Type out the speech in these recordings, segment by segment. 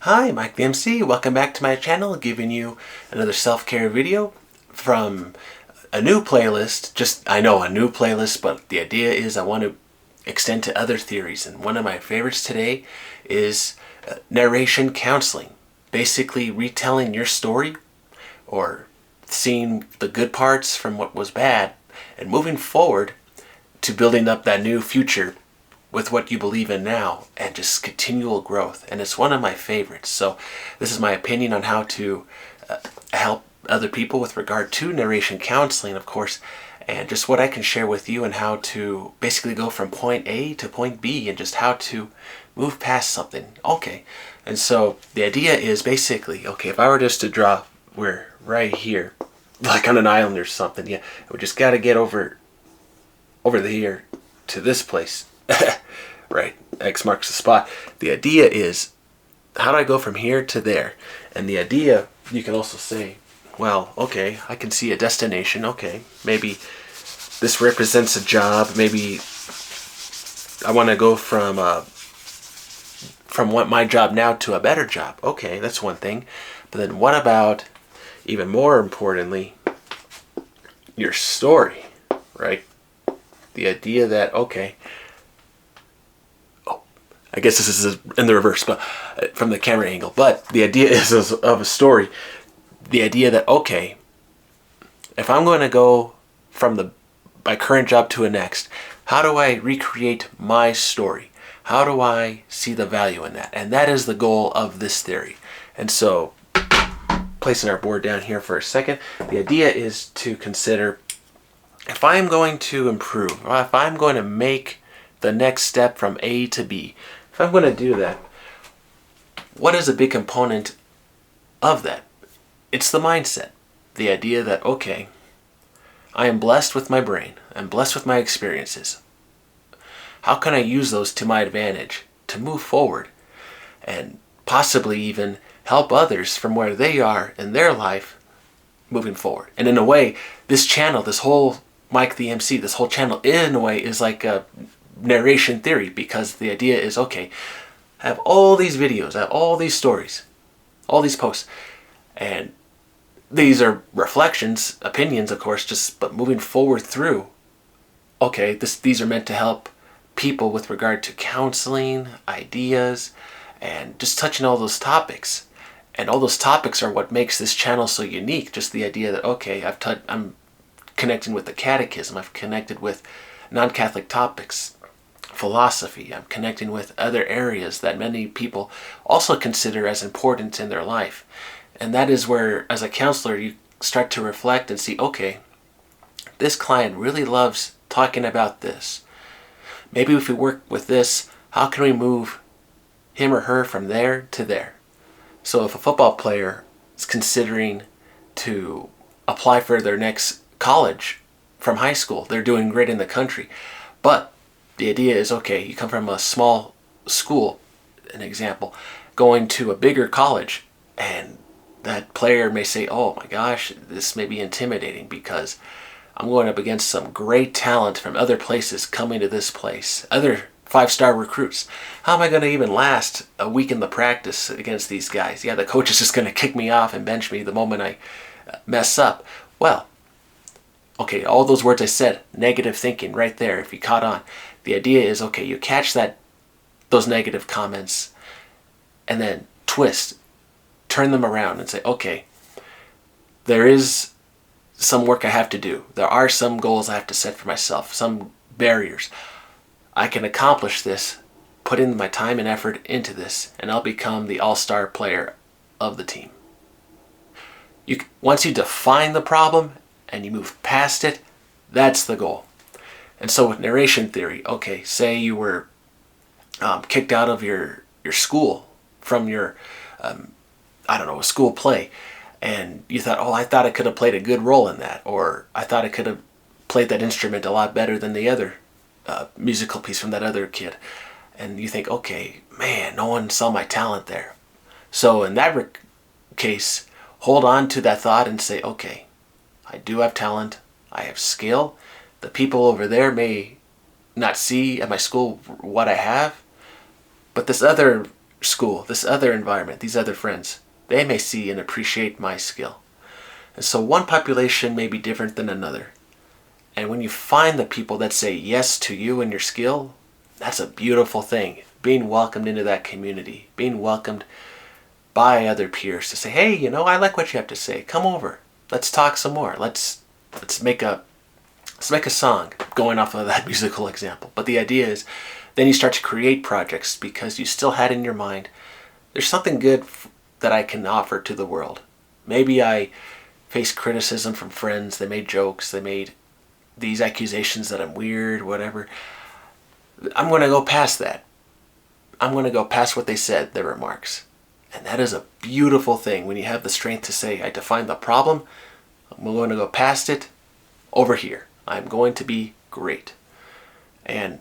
Hi, Mike the MC. Welcome back to my channel, giving you another self-care video from a new playlist. I know a new playlist, but the idea is I want to extend to other theories. And one of my favorites today is narration counseling. Basically retelling your story or seeing the good parts from what was bad and moving forward to building up that new future with what you believe in now and just continual growth. And it's one of my favorites. So this is my opinion on how to help other people with regard to narration counseling, of course, and just what I can share with you and how to basically go from point A to point B and just how to move past something. Okay, and so the idea is basically, okay, if I were just to draw, we're right here, like on an island or something, yeah, we just got to get over here to this place. Right, X marks the spot. The idea is, how do I go from here to there? And the idea, you can also say, well, okay, I can see a destination. Okay, maybe this represents a job. Maybe I want to go from what my job now to a better job. Okay, that's one thing. But then what about, even more importantly, your story, right? The idea that, okay, I guess this is in the reverse, but from the camera angle. But the idea is of a story. The idea that, okay, if I'm going to go from my current job to a next, how do I recreate my story? How do I see the value in that? And that is the goal of this theory. And so, placing our board down here for a second, the idea is to consider, if I'm going to improve, or if I'm going to make the next step from A to B, if I'm going to do that, what is a big component of that? It's the mindset. The idea that, okay, I am blessed with my brain. I'm blessed with my experiences. How can I use those to my advantage to move forward and possibly even help others from where they are in their life moving forward? And in a way, this channel, this whole Mike the MC, this whole channel in a way is like a narration theory, because the idea is, okay, I have all these videos, I have all these stories, all these posts, and these are reflections, opinions, of course, but moving forward through, okay, these are meant to help people with regard to counseling, ideas, and just touching all those topics. And all those topics are what makes this channel so unique. Just the idea that, okay, I'm connecting with the catechism, I've connected with non-Catholic topics, philosophy, I'm connecting with other areas that many people also consider as important in their life. And that is where, as a counselor, you start to reflect and see, okay, this client really loves talking about this. Maybe if we work with this, how can we move him or her from there to there? So if a football player is considering to apply for their next college from high school, they're doing great in the country, but the idea is, okay, you come from a small school, an example, going to a bigger college, and that player may say, oh my gosh, this may be intimidating because I'm going up against some great talent from other places coming to this place, other 5-star recruits. How am I going to even last a week in the practice against these guys? Yeah, the coach is just going to kick me off and bench me the moment I mess up. Well, okay, all those words I said, negative thinking right there, if you caught on. The idea is, okay, you catch those negative comments and then twist, turn them around and say, okay, there is some work I have to do. There are some goals I have to set for myself, some barriers. I can accomplish this, put in my time and effort into this, and I'll become the all-star player of the team. Once you define the problem and you move past it, that's the goal. And so with narration theory, okay, say you were kicked out of your school from your, a school play, and you thought, oh, I thought I could have played a good role in that, or I thought I could have played that instrument a lot better than the other musical piece from that other kid. And you think, okay, man, no one saw my talent there. So in that case, hold on to that thought and say, okay, I do have talent, I have skill. The people over there may not see at my school what I have, but this other school, this other environment, these other friends, they may see and appreciate my skill. And so one population may be different than another. And when you find the people that say yes to you and your skill, that's a beautiful thing. Being welcomed into that community, being welcomed by other peers to say, hey, you know, I like what you have to say. Come over. Let's talk some more. Let's make a song, going off of that musical example. But the idea is, then you start to create projects because you still had in your mind, there's something good that I can offer to the world. Maybe I faced criticism from friends. They made jokes. They made these accusations that I'm weird, whatever. I'm going to go past that. I'm going to go past what they said, their remarks. And that is a beautiful thing when you have the strength to say, I defined the problem. I'm going to go past it over here. I'm going to be great. And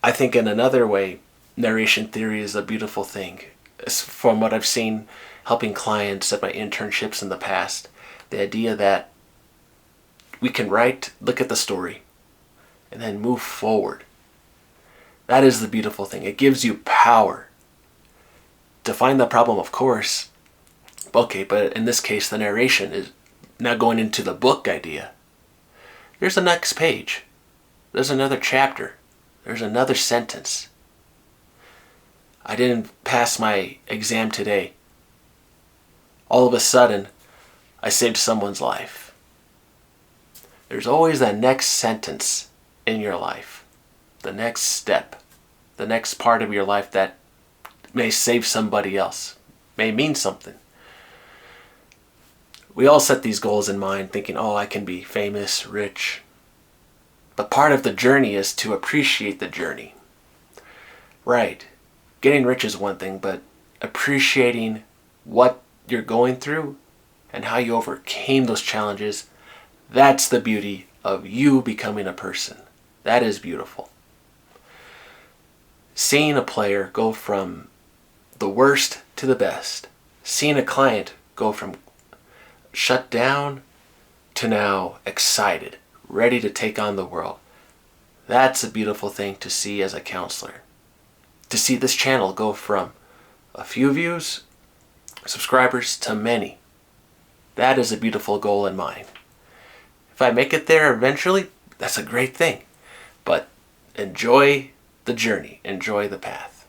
I think in another way, narration theory is a beautiful thing. From what I've seen helping clients at my internships in the past, the idea that we can write, look at the story, and then move forward. That is the beautiful thing. It gives you power. Define the problem, of course. Okay, but in this case, the narration is now going into the book idea. There's the next page. There's another chapter. There's another sentence. I didn't pass my exam today. All of a sudden, I saved someone's life. There's always that next sentence in your life. The next step. The next part of your life that may save somebody else. May mean something. We all set these goals in mind thinking, oh, I can be famous, rich. But part of the journey is to appreciate the journey. Right. Getting rich is one thing, but appreciating what you're going through and how you overcame those challenges, that's the beauty of you becoming a person. That is beautiful. Seeing a player go from the worst to the best. Seeing a client go from shut down to now excited, ready to take on the world. That's a beautiful thing to see as a counselor. To see this channel go from a few views, subscribers, to many. That is a beautiful goal in mind. If I make it there eventually, that's a great thing. But enjoy the journey. Enjoy the path.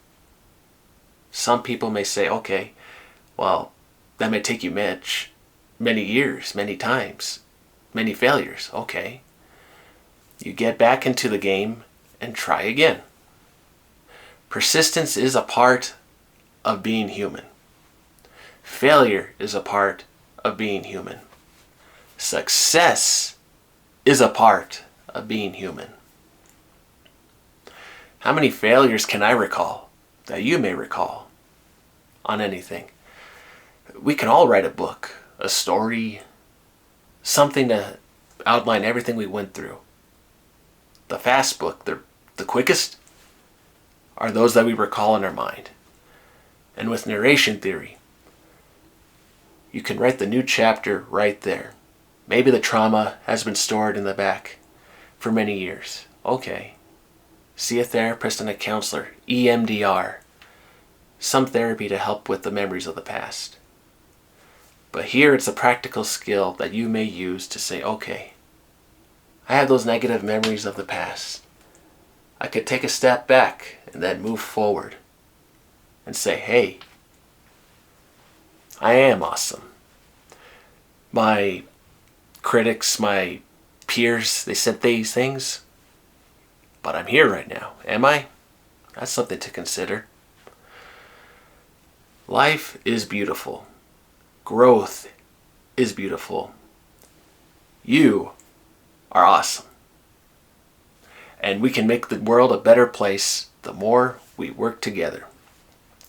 Some people may say, okay, well, that may take you many years, many times, many failures. Okay. You get back into the game and try again. Persistence is a part of being human. Failure is a part of being human. Success is a part of being human. How many failures can I recall that you may recall on anything? We can all write a book, a story, something to outline everything we went through. The fast book, the quickest, are those that we recall in our mind. And with narration theory, you can write the new chapter right there. Maybe the trauma has been stored in the back for many years. Okay. See a therapist and a counselor, EMDR. Some therapy to help with the memories of the past. But here it's a practical skill that you may use to say, okay, I have those negative memories of the past. I could take a step back and then move forward and say, hey, I am awesome. My critics, my peers, they said these things, but I'm here right now. Am I? That's something to consider. Life is beautiful. Growth is beautiful. You are awesome. And we can make the world a better place the more we work together.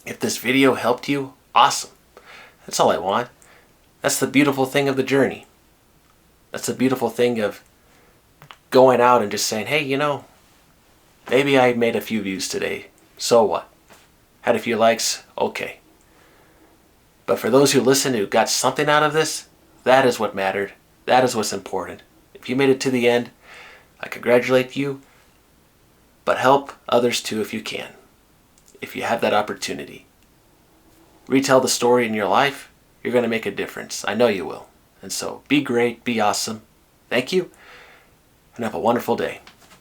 If this video helped you, awesome. That's all I want. That's the beautiful thing of the journey. That's the beautiful thing of going out and just saying, hey, you know, maybe I made a few views today. So what? Had a few likes? Okay. But for those who listened who got something out of this, that is what mattered. That is what's important. If you made it to the end, I congratulate you. But help others too if you can. If you have that opportunity. retell the story in your life, you're going to make a difference. I know you will. And so be great, be awesome. Thank you, and have a wonderful day.